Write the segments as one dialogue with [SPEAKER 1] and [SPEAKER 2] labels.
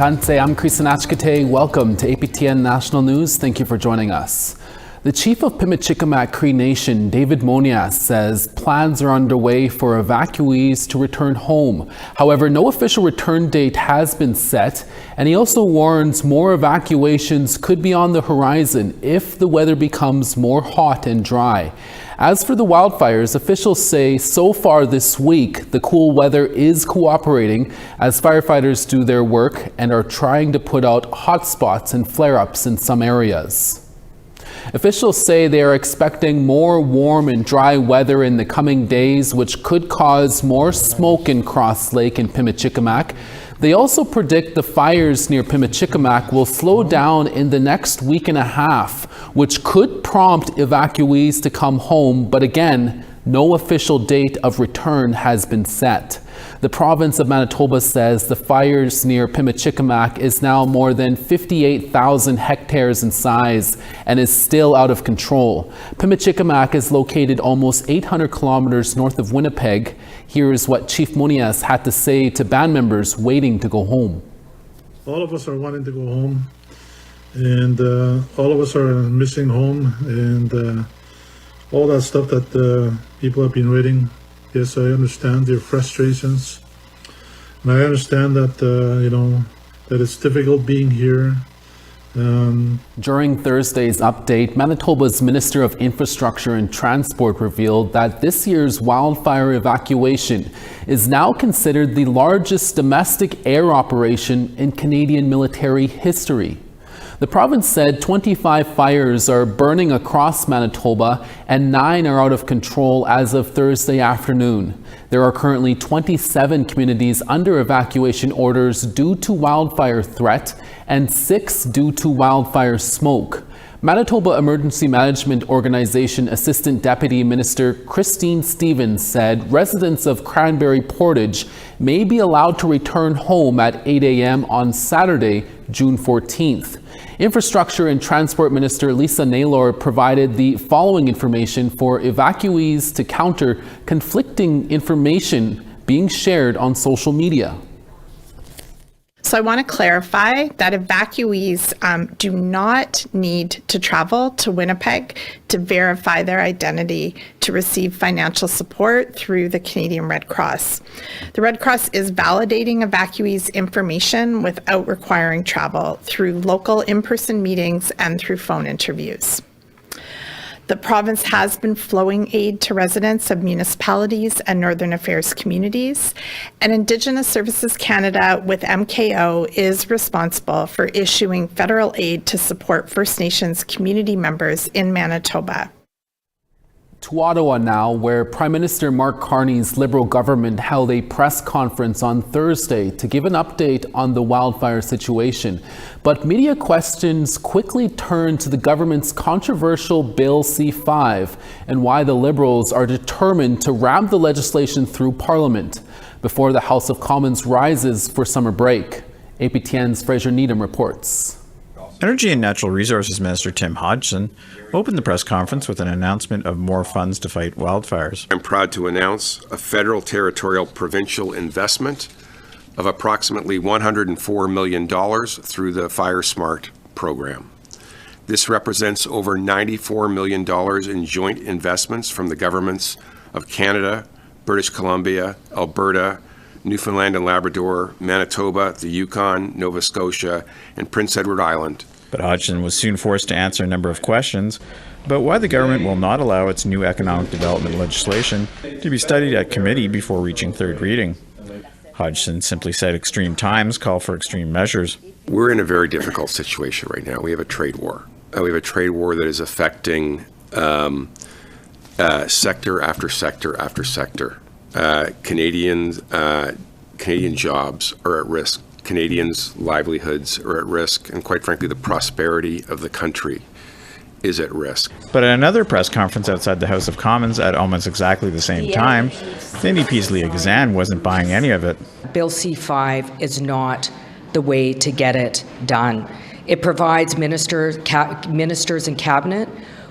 [SPEAKER 1] Tanse, I'm Krisanachkate. Welcome to APTN National News. Thank you for joining us. The chief of Pimicikamak Cree Nation, David Monias, says plans are underway for evacuees to return home. However, no official return date has been set, and he also warns more evacuations could be on the horizon if the weather becomes more hot and dry. As for the wildfires, officials say so far this week the cool weather is cooperating as firefighters do their work and are trying to put out hotspots and flare-ups in some areas. Officials say they are expecting more warm and dry weather in the coming days, which could cause more smoke in Cross Lake and Pimicikamak. They also predict the fires near Pimicikamak will slow down in the next week and a half, which could prompt evacuees to come home, but again, no official date of return has been set. The province of Manitoba says the fires near Pimicikamak is now more than 58,000 hectares in size and is still out of control. Pimicikamak is located almost 800 kilometers north of Winnipeg. Here is what Chief Monias had to say to band members waiting to go home.
[SPEAKER 2] All of us are wanting to go home, and all of us are missing home, and all that stuff that people have been reading. Yes, I understand your frustrations, and I understand that that it's difficult being here.
[SPEAKER 1] During Thursday's update, Manitoba's Minister of Infrastructure and Transport revealed that this year's wildfire evacuation is now considered the largest domestic air operation in Canadian military history. The province said 25 fires are burning across Manitoba and 9 are out of control as of Thursday afternoon. There are currently 27 communities under evacuation orders due to wildfire threat and 6 due to wildfire smoke. Manitoba Emergency Management Organization Assistant Deputy Minister Christine Stevens said residents of Cranberry Portage may be allowed to return home at 8 a.m. on Saturday, June 14th. Infrastructure and Transport Minister Lisa Naylor provided the following information for evacuees to counter conflicting information being shared on social media.
[SPEAKER 3] So I want to clarify that evacuees do not need to travel to Winnipeg to verify their identity to receive financial support through the Canadian Red Cross. The Red Cross is validating evacuees' information without requiring travel through local in-person meetings and through phone interviews. The province has been flowing aid to residents of municipalities and Northern Affairs communities, and Indigenous Services Canada with MKO is responsible for issuing federal aid to support First Nations community members in Manitoba.
[SPEAKER 1] To Ottawa now, where Prime Minister Mark Carney's Liberal government held a press conference on Thursday to give an update on the wildfire situation. But media questions quickly turned to the government's controversial Bill C-5 and why the Liberals are determined to ram the legislation through Parliament before the House of Commons rises for summer break. APTN's Fraser Needham reports.
[SPEAKER 4] Energy and Natural Resources Minister Tim Hodgson opened the press conference with an announcement of more funds to fight wildfires.
[SPEAKER 5] I'm proud to announce a federal, territorial, provincial investment of approximately $104 million through the Fire Smart program. This represents over $94 million in joint investments from the governments of Canada, British Columbia, Alberta, Newfoundland and Labrador, Manitoba, the Yukon, Nova Scotia, and Prince Edward Island.
[SPEAKER 4] But Hodgson was soon forced to answer a number of questions about why the government will not allow its new economic development legislation to be studied at committee before reaching third reading. Hodgson simply said extreme times call for extreme measures.
[SPEAKER 5] We're in a very difficult situation right now. We have a trade war. We have a trade war that is affecting sector after sector after sector. Canadian jobs are at risk. Canadians' livelihoods are at risk, and quite frankly, the prosperity of the country is at risk.
[SPEAKER 4] But at another press conference outside the House of Commons at almost exactly the same time, the NDP's Leah Gazan wasn't buying any of it.
[SPEAKER 6] Bill C-5 is not the way to get it done. It provides ministers and cabinet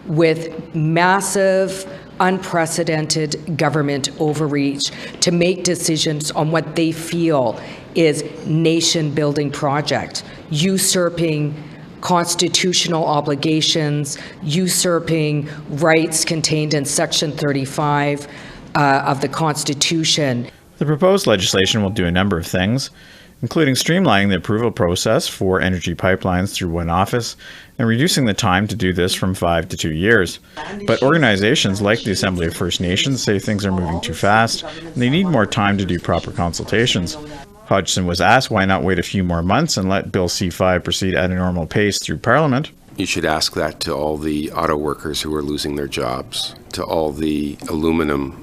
[SPEAKER 6] with massive unprecedented government overreach to make decisions on what they feel is nation-building project, usurping constitutional obligations, usurping rights contained in Section 35 of the Constitution.
[SPEAKER 4] The proposed legislation will do a number of things, including streamlining the approval process for energy pipelines through one office and reducing the time to do this from 5 to 2 years. But organizations like the Assembly of First Nations say things are moving too fast and they need more time to do proper consultations. Hodgson was asked why not wait a few more months and let Bill C-5 proceed at a normal pace through Parliament.
[SPEAKER 5] You should ask that to all the auto workers who are losing their jobs, to all the aluminum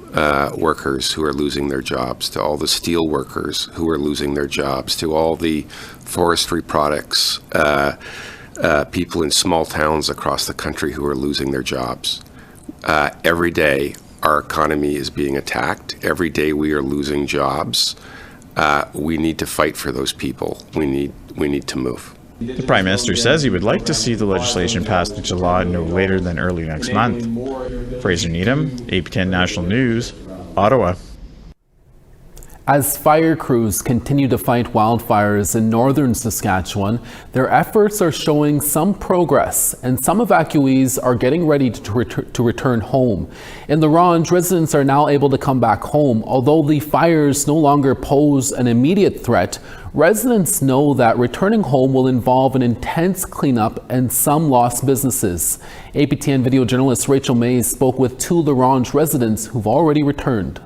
[SPEAKER 5] workers who are losing their jobs, to all the steel workers who are losing their jobs, to all the forestry products people in small towns across the country who are losing their jobs. Every day our economy is being attacked. Every day we are losing jobs. We need to fight for those people. We need to move.
[SPEAKER 4] The Prime Minister says he would like to see the legislation passed into law no later than early next month. Fraser Needham, APTN National News, Ottawa.
[SPEAKER 1] As fire crews continue to fight wildfires in northern Saskatchewan, their efforts are showing some progress, and some evacuees are getting ready to return home. In La Ronge, residents are now able to come back home. Although the fires no longer pose an immediate threat, residents know that returning home will involve an intense cleanup and some lost businesses. APTN video journalist Rachel Mays spoke with 2 La Ronge residents who've already returned.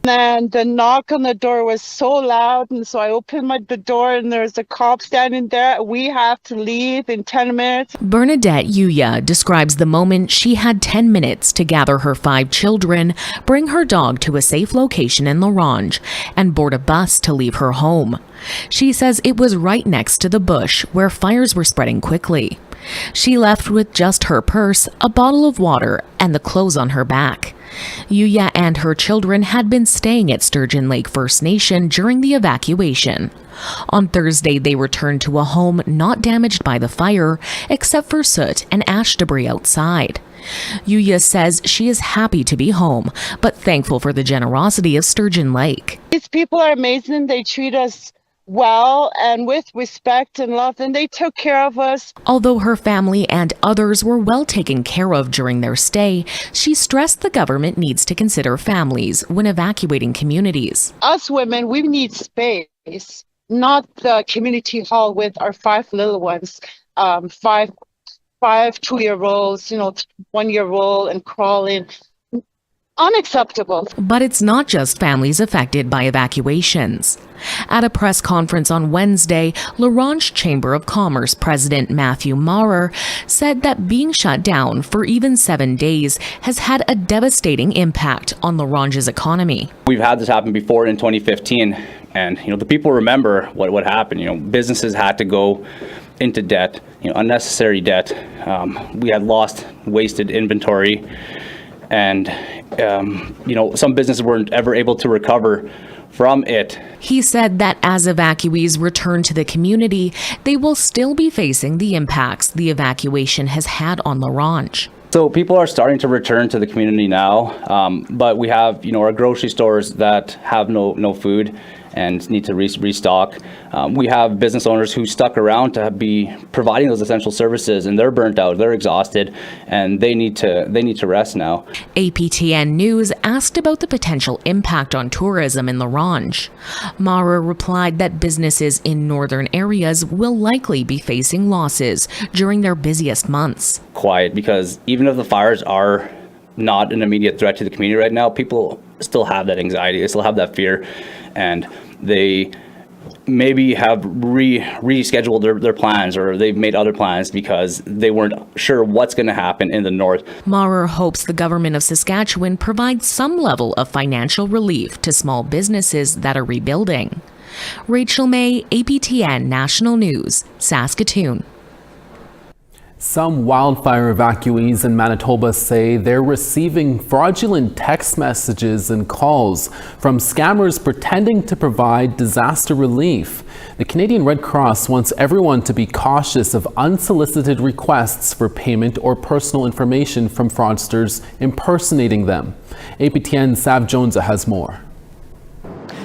[SPEAKER 7] And the knock on the door was so loud, and so I opened the door and there's a cop standing there. We have to leave in 10 minutes.
[SPEAKER 8] Bernadette Yuya describes the moment she had 10 minutes to gather her 5 children, bring her dog to a safe location in La Ronge, and board a bus to leave her home. She says it was right next to the bush where fires were spreading quickly. She left with just her purse, a bottle of water, and the clothes on her back. Yuya and her children had been staying at Sturgeon Lake First Nation during the evacuation. On Thursday, they returned to a home not damaged by the fire, except for soot and ash debris outside. Yuya says she is happy to be home, but thankful for the generosity of Sturgeon Lake.
[SPEAKER 7] These people are amazing. They treat us well and with respect and love, and they took care of us.
[SPEAKER 8] Although her family and others were well taken care of during their stay, she stressed the government needs to consider families when evacuating communities.
[SPEAKER 7] Us women, we need space, not the community hall with our 5 little ones, 5 2-year-olds, 1-year-old and crawling. Unacceptable.
[SPEAKER 8] But it's not just families affected by evacuations. At a press conference on Wednesday, La Ronge Chamber of Commerce President Matthew Maurer said that being shut down for even 7 days has had a devastating impact on La Ronge's economy.
[SPEAKER 9] We've had this happen before in 2015, and the people remember what happened. Businesses had to go into debt, unnecessary debt. We had lost, wasted inventory. And, some businesses weren't ever able to recover from it.
[SPEAKER 8] He said that as evacuees return to the community, they will still be facing the impacts the evacuation has had on La Ronge.
[SPEAKER 9] So people are starting to return to the community now, but we have, our grocery stores that have no food and need to restock. We have business owners who stuck around to be providing those essential services, and they're burnt out, they're exhausted, and they need to rest now.
[SPEAKER 8] APTN News asked about the potential impact on tourism in La Ronge. Mara replied that businesses in northern areas will likely be facing losses during their busiest months.
[SPEAKER 9] Quiet, because even if the fires are not an immediate threat to the community right now, people still have that anxiety, they still have that fear, and they maybe have rescheduled their plans, or they've made other plans because they weren't sure what's going to happen in the north.
[SPEAKER 8] Maurer hopes the government of Saskatchewan provides some level of financial relief to small businesses that are rebuilding. Rachel May, APTN National News, Saskatoon.
[SPEAKER 1] Some wildfire evacuees in Manitoba say they're receiving fraudulent text messages and calls from scammers pretending to provide disaster relief. The Canadian Red Cross wants everyone to be cautious of unsolicited requests for payment or personal information from fraudsters impersonating them. APTN Sav Jonesa has more.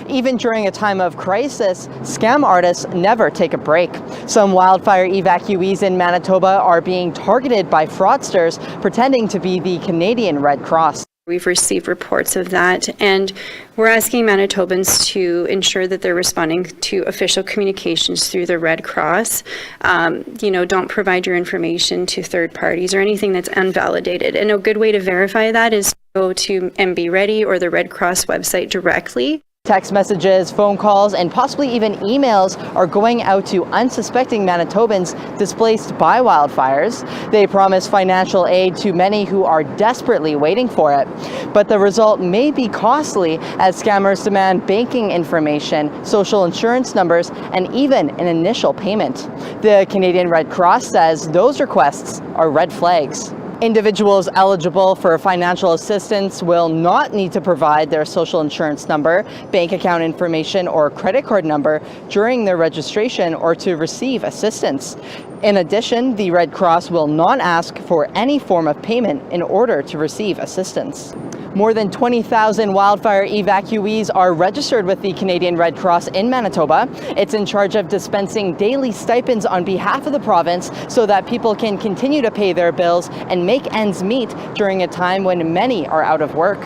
[SPEAKER 10] Even during a time of crisis, scam artists never take a break. Some wildfire evacuees in Manitoba are being targeted by fraudsters pretending to be the Canadian Red Cross.
[SPEAKER 11] We've received reports of that, and we're asking Manitobans to ensure that they're responding to official communications through the Red Cross. Don't provide your information to third parties or anything that's unvalidated. And a good way to verify that is to go to MB Ready or the Red Cross website directly.
[SPEAKER 10] Text messages, phone calls, and possibly even emails are going out to unsuspecting Manitobans displaced by wildfires. They promise financial aid to many who are desperately waiting for it. But the result may be costly as scammers demand banking information, social insurance numbers, and even an initial payment. The Canadian Red Cross says those requests are red flags. Individuals eligible for financial assistance will not need to provide their social insurance number, bank account information, or credit card number during their registration or to receive assistance. In addition, the Red Cross will not ask for any form of payment in order to receive assistance. More than 20,000 wildfire evacuees are registered with the Canadian Red Cross in Manitoba. It's in charge of dispensing daily stipends on behalf of the province so that people can continue to pay their bills and make ends meet during a time when many are out of work.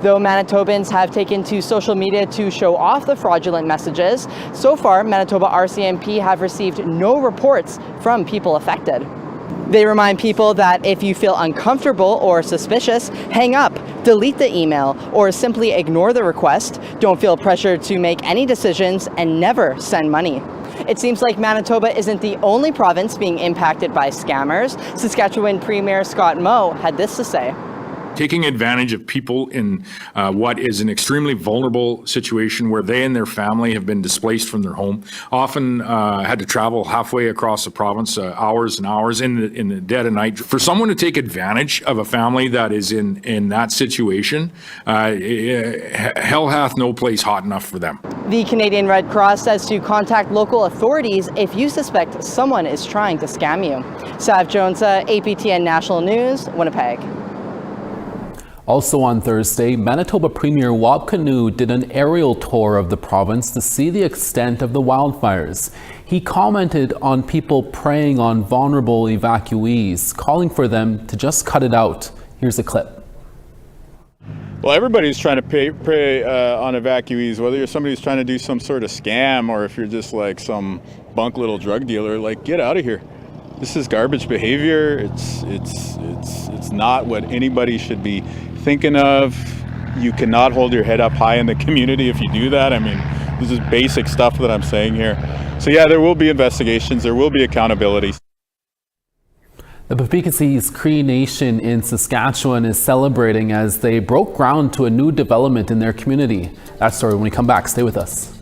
[SPEAKER 10] Though Manitobans have taken to social media to show off the fraudulent messages, so far Manitoba RCMP have received no reports from people affected. They remind people that if you feel uncomfortable or suspicious, hang up, delete the email, or simply ignore the request. Don't feel pressured to make any decisions and never send money. It seems like Manitoba isn't the only province being impacted by scammers. Saskatchewan Premier Scott Moe had this to say.
[SPEAKER 12] Taking advantage of people in what is an extremely vulnerable situation where they and their family have been displaced from their home, often had to travel halfway across the province, hours and hours in the dead of night. For someone to take advantage of a family that is in that situation, hell hath no place hot enough for them.
[SPEAKER 10] The Canadian Red Cross says to contact local authorities if you suspect someone is trying to scam you. Sav Jonesa, APTN National News, Winnipeg.
[SPEAKER 1] Also on Thursday, Manitoba Premier Webequie did an aerial tour of the province to see the extent of the wildfires. He commented on people preying on vulnerable evacuees, calling for them to just cut it out. Here's a clip.
[SPEAKER 13] Well, everybody's trying to prey on evacuees, whether you're somebody who's trying to do some sort of scam or if you're just like some bunk little drug dealer, like get out of here. This is garbage behavior. It's not what anybody should be thinking of. You cannot hold your head up high in the community if you do that. I mean, this is basic stuff that I'm saying here. So yeah, there will be investigations, there will be accountability.
[SPEAKER 1] The Pimicikamak Cree Nation in Saskatchewan is celebrating as they broke ground to a new development in their community. That story when we come back. Stay with us.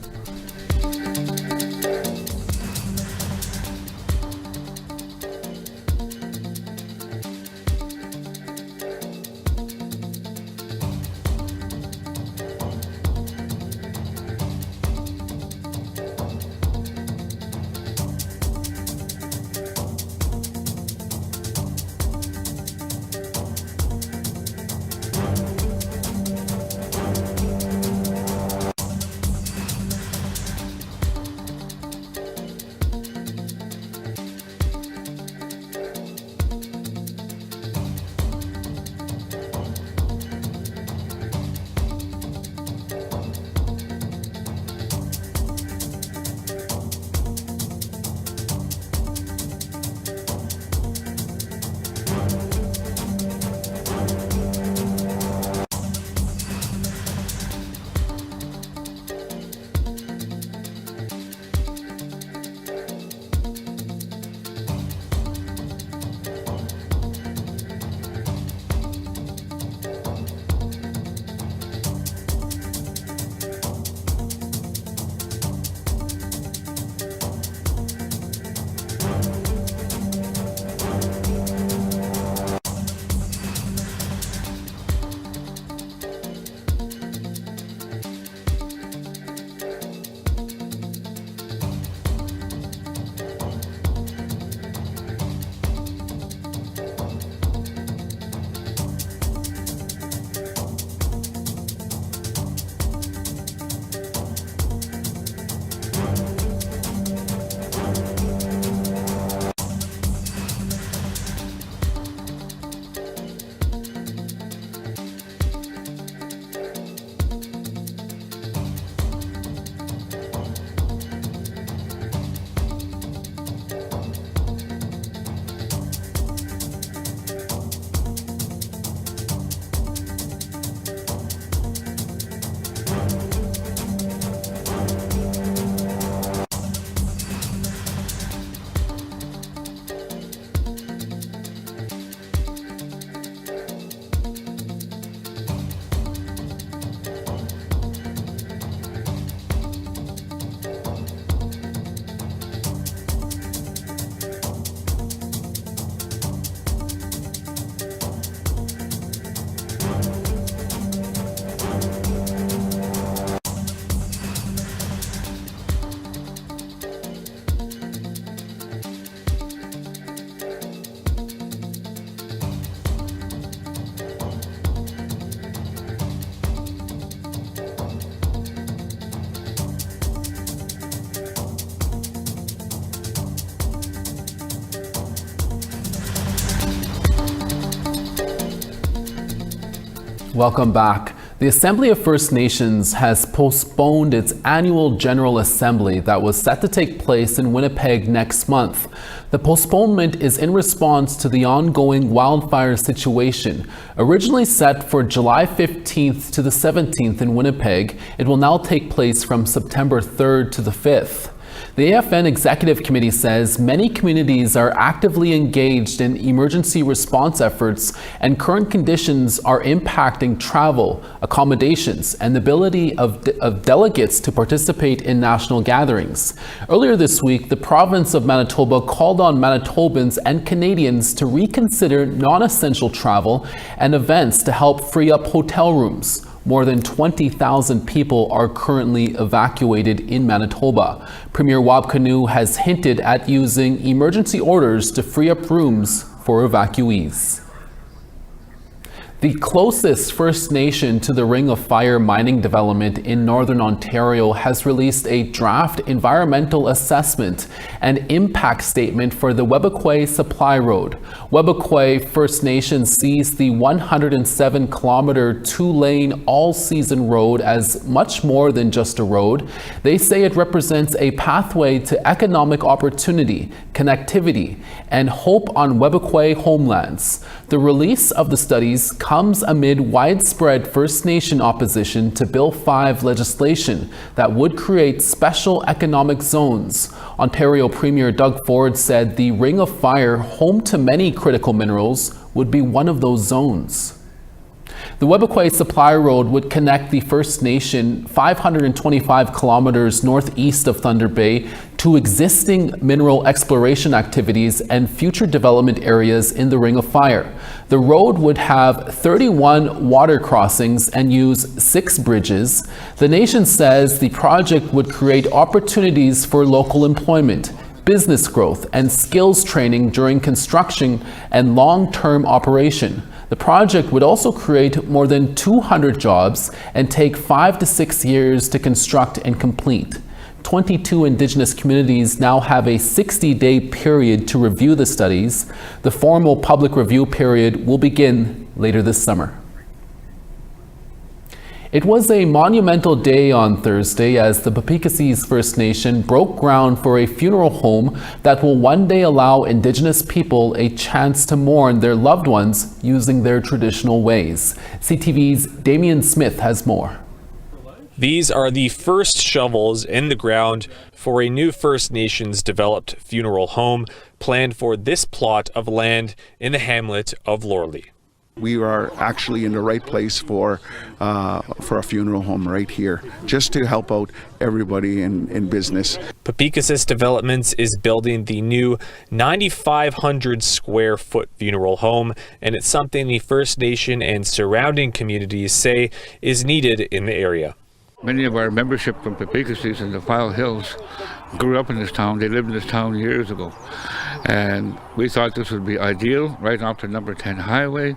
[SPEAKER 1] Welcome back. The Assembly of First Nations has postponed its annual General Assembly that was set to take place in Winnipeg next month. The postponement is in response to the ongoing wildfire situation. Originally set for July 15th to the 17th in Winnipeg, it will now take place from September 3rd to the 5th. The AFN Executive Committee says many communities are actively engaged in emergency response efforts, and current conditions are impacting travel, accommodations, and the ability of delegates to participate in national gatherings. Earlier this week, the province of Manitoba called on Manitobans and Canadians to reconsider non-essential travel and events to help free up hotel rooms. More than 20,000 people are currently evacuated in Manitoba. Premier Webequie has hinted at using emergency orders to free up rooms for evacuees. The closest First Nation to the Ring of Fire mining development in Northern Ontario has released a draft environmental assessment and impact statement for the Webequie Supply Road. Webequie First Nation sees the 107-kilometer, two-lane, all-season road as much more than just a road. They say it represents a pathway to economic opportunity, connectivity, and hope on Webequie homelands. The release of the studies comes amid widespread First Nation opposition to Bill 5 legislation that would create special economic zones. Ontario Premier Doug Ford said the Ring of Fire, home to many critical minerals, would be one of those zones. The Webequie Supply Road would connect the First Nation 525 kilometers northeast of Thunder Bay to existing mineral exploration activities and future development areas in the Ring of Fire. The road would have 31 water crossings and use 6 bridges. The nation says the project would create opportunities for local employment, business growth, and skills training during construction and long-term operation. The project would also create more than 200 jobs and take 5 to 6 years to construct and complete. 22 Indigenous communities now have a 60-day period to review the studies. The formal public review period will begin later this summer. It was a monumental day on Thursday as the Pimicikamak First Nation broke ground for a funeral home that will one day allow Indigenous people a chance to mourn their loved ones using their traditional ways. CTV's Damien Smith has more.
[SPEAKER 14] These are the first shovels in the ground for a new First Nations developed funeral home planned for this plot of land in the hamlet of Lorley.
[SPEAKER 15] We are actually in the right place for a funeral home right here, just to help out everybody in business.
[SPEAKER 14] Pimicikamak Developments is building the new 9,500 square foot funeral home, and it's something the First Nation and surrounding communities say is needed in the area.
[SPEAKER 16] Many of our membership from Pimicikamak in the File Hills grew up in this town. They lived in this town years ago. And we thought this would be ideal, right off the number 10 highway.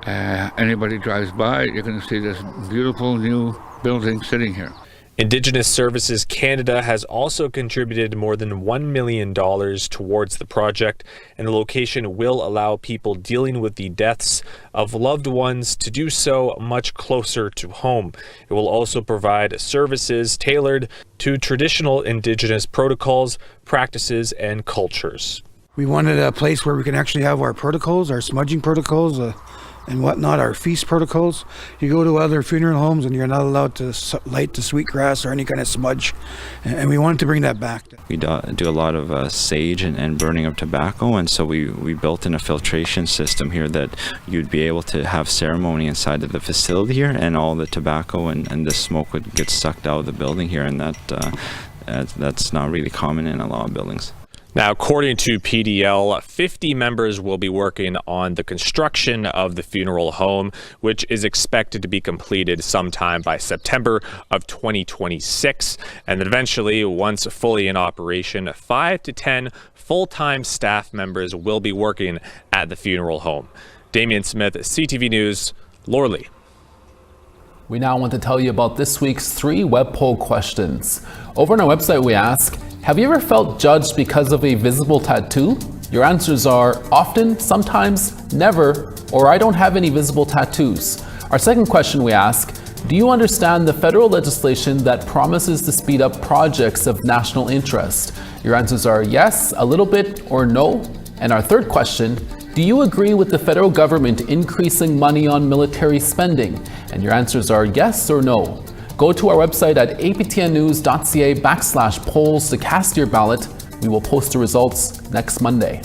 [SPEAKER 16] Anybody drives by, you're going to see this beautiful new building sitting here.
[SPEAKER 14] Indigenous Services Canada has also contributed more than $1 million towards the project, and the location will allow people dealing with the deaths of loved ones to do so much closer to home. It will also provide services tailored to traditional Indigenous protocols, practices, and cultures.
[SPEAKER 17] We wanted a place where we can actually have our protocols, our smudging protocols, and whatnot, our feast protocols. You go to other funeral homes and you're not allowed to light the sweet grass or any kind of smudge, and we wanted to bring that back.
[SPEAKER 18] We do a lot of sage and burning of tobacco, and so we built in a filtration system here that you'd be able to have ceremony inside of the facility here, and all the tobacco and the smoke would get sucked out of the building here, and that's not really common in a lot of buildings.
[SPEAKER 14] Now, according to PDL, 50 members will be working on the construction of the funeral home, which is expected to be completed sometime by September of 2026. And then eventually, once fully in operation, 5 to 10 full-time staff members will be working at the funeral home. Damien Smith, CTV News, Lorley.
[SPEAKER 1] We now want to tell you about this week's 3 web poll questions. Over on our website, we ask, have you ever felt judged because of a visible tattoo? Your answers are often, sometimes, never, or I don't have any visible tattoos. Our second question we ask, do you understand the federal legislation that promises to speed up projects of national interest? Your answers are yes, a little bit, or no. And our third question, do you agree with the federal government increasing money on military spending? And your answers are yes or no. Go to our website at aptnnews.ca/polls to cast your ballot. We will post the results next Monday.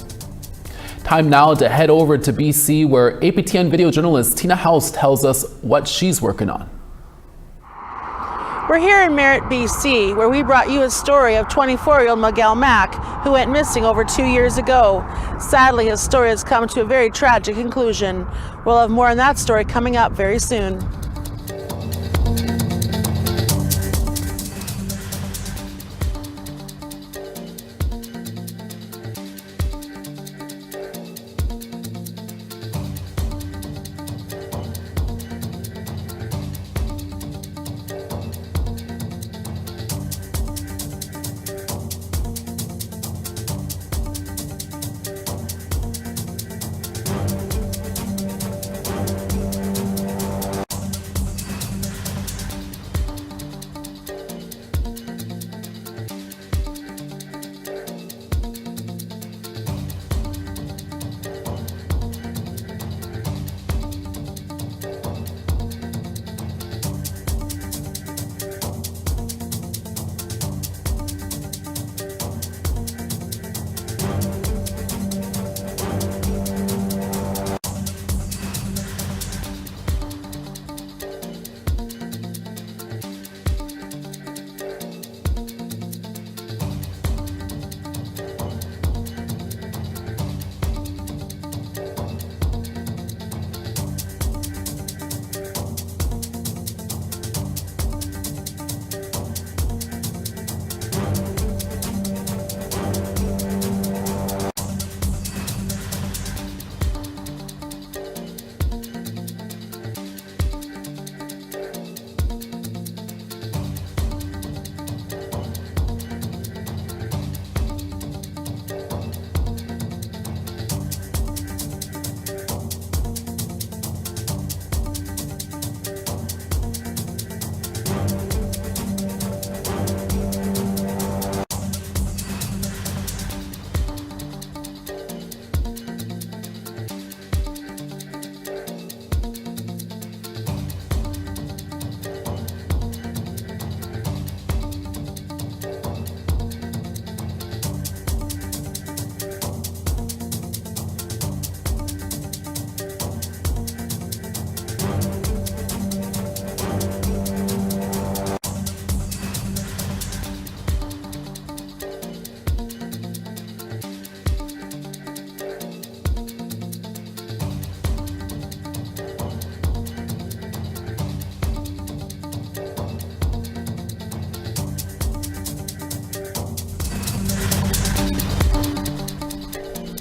[SPEAKER 1] Time now to head over to BC, where APTN video journalist Tina House tells us what she's working on.
[SPEAKER 19] We're here in Merritt, BC, where we brought you a story of 24-year-old Miguel Mack, who went missing over 2 years ago. Sadly, his story has come to a very tragic conclusion. We'll have more on that story coming up very soon.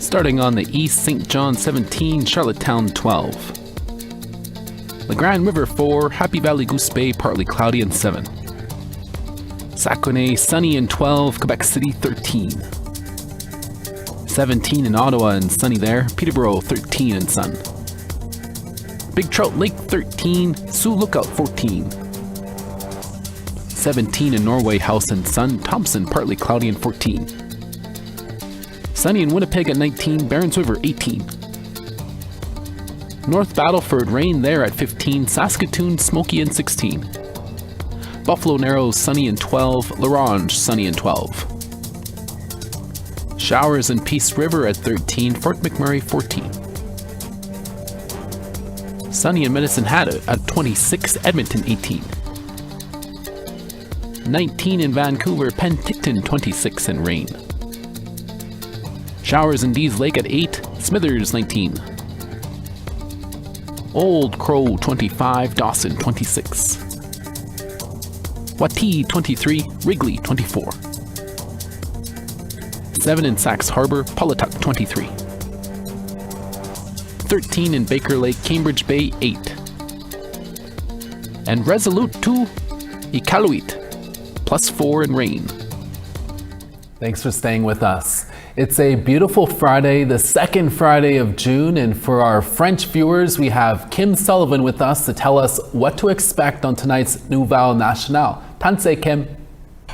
[SPEAKER 1] Starting on the east, St. John 17, Charlottetown 12. La Grande River 4, Happy Valley Goose Bay partly cloudy and 7. Saguenay sunny and 12, Quebec City 13. 17 in Ottawa and sunny there, Peterborough 13 and sun. Big Trout Lake 13, Sioux Lookout 14. 17 in Norway, House and sun, Thompson partly cloudy and 14. Sunny in Winnipeg at 19, Barons River 18. North Battleford rain there at 15, Saskatoon smoky and 16. Buffalo Narrows sunny and 12, La Ronge sunny and 12. Showers in Peace River at 13, Fort McMurray 14. Sunny in Medicine Hat at 26, Edmonton 18. 19 in Vancouver, Penticton 26 and rain. Showers in Dees Lake at 8, Smithers 19. Old Crow 25, Dawson 26. Watee 23, Wrigley 24. 7 in Sax Harbor, Polituck 23. 13 in Baker Lake, Cambridge Bay 8. And Resolute to Iqaluit, +4 in rain. Thanks for staying with us. It's a beautiful Friday, the second Friday of June, and for our French viewers, we have Kim Sullivan with us to tell us what to expect on tonight's Nouvelle Nationale. Tanse, Kim.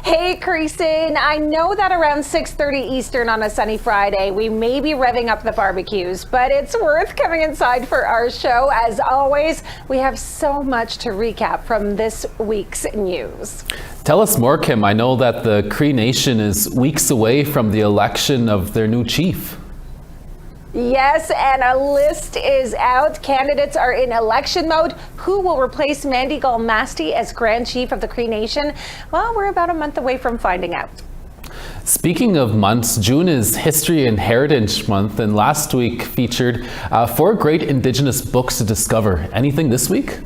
[SPEAKER 20] Hey, Creason. I know that around 6:30 Eastern on a sunny Friday, we may be revving up the barbecues, but it's worth coming inside for our show. As always, we have so much to recap from this week's news.
[SPEAKER 1] Tell us more, Kim. I know that the Cree Nation is weeks away from the election of their new chief.
[SPEAKER 20] Yes, and a list is out. Candidates are in election mode. Who will replace Mandy Galmasti as Grand Chief of the Cree Nation? Well, we're about a month away from finding out.
[SPEAKER 1] Speaking of months, June is History and Heritage Month, and last week featured 4 great Indigenous books to discover. Anything this week?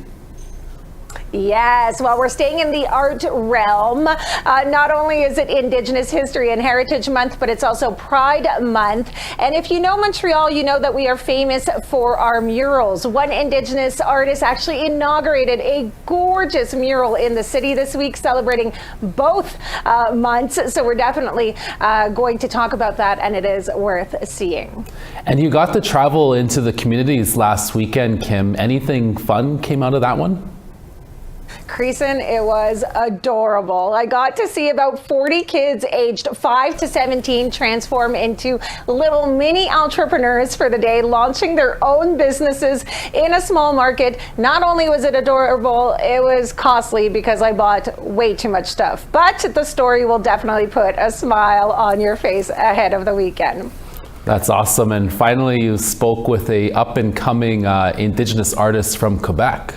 [SPEAKER 20] Yes, well, we're staying in the art realm. Not only is it Indigenous History and Heritage Month, but it's also Pride Month. And if you know Montreal, you know that we are famous for our murals. One Indigenous artist actually inaugurated a gorgeous mural in the city this week, celebrating both months. So we're definitely going to talk about that, and it is worth seeing.
[SPEAKER 1] And you got to travel into the communities last weekend, Kim. Anything fun came out of that one?
[SPEAKER 20] Creason, it was adorable. I got to see about 40 kids aged 5 to 17 transform into little mini entrepreneurs for the day, launching their own businesses in a small market. Not only was it adorable, it was costly because I bought way too much stuff. But the story will definitely put a smile on your face ahead of the weekend.
[SPEAKER 1] That's awesome. And finally, you spoke with a up-and-coming Indigenous artist from Quebec.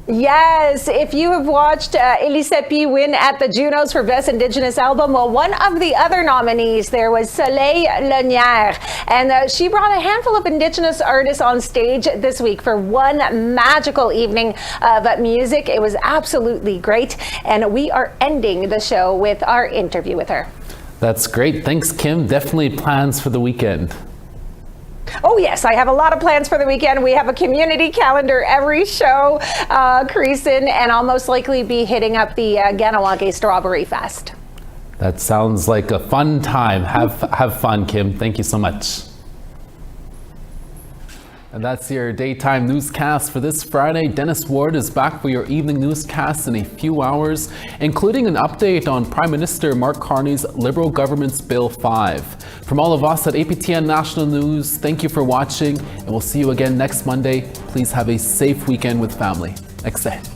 [SPEAKER 20] Yes, if you have watched Elisepi win at the Junos for Best Indigenous Album, well, one of the other nominees there was Soleil Lanière, and she brought a handful of Indigenous artists on stage this week for one magical evening of music. It was absolutely great, and we are ending the show with our interview with her.
[SPEAKER 1] That's great. Thanks, Kim. Definitely plans for the weekend.
[SPEAKER 20] Oh yes, I have a lot of plans for the weekend. We have a community calendar every show, Creason, and I'll most likely be hitting up the Ganawage Strawberry Fest.
[SPEAKER 1] That sounds like a fun time. Have fun, Kim. Thank you so much. And that's your daytime newscast for this Friday. Dennis Ward is back for your evening newscast in a few hours, including an update on Prime Minister Mark Carney's Liberal government's Bill 5. From all of us at APTN National News, thank you for watching, and we'll see you again next Monday. Please have a safe weekend with family. Excellent.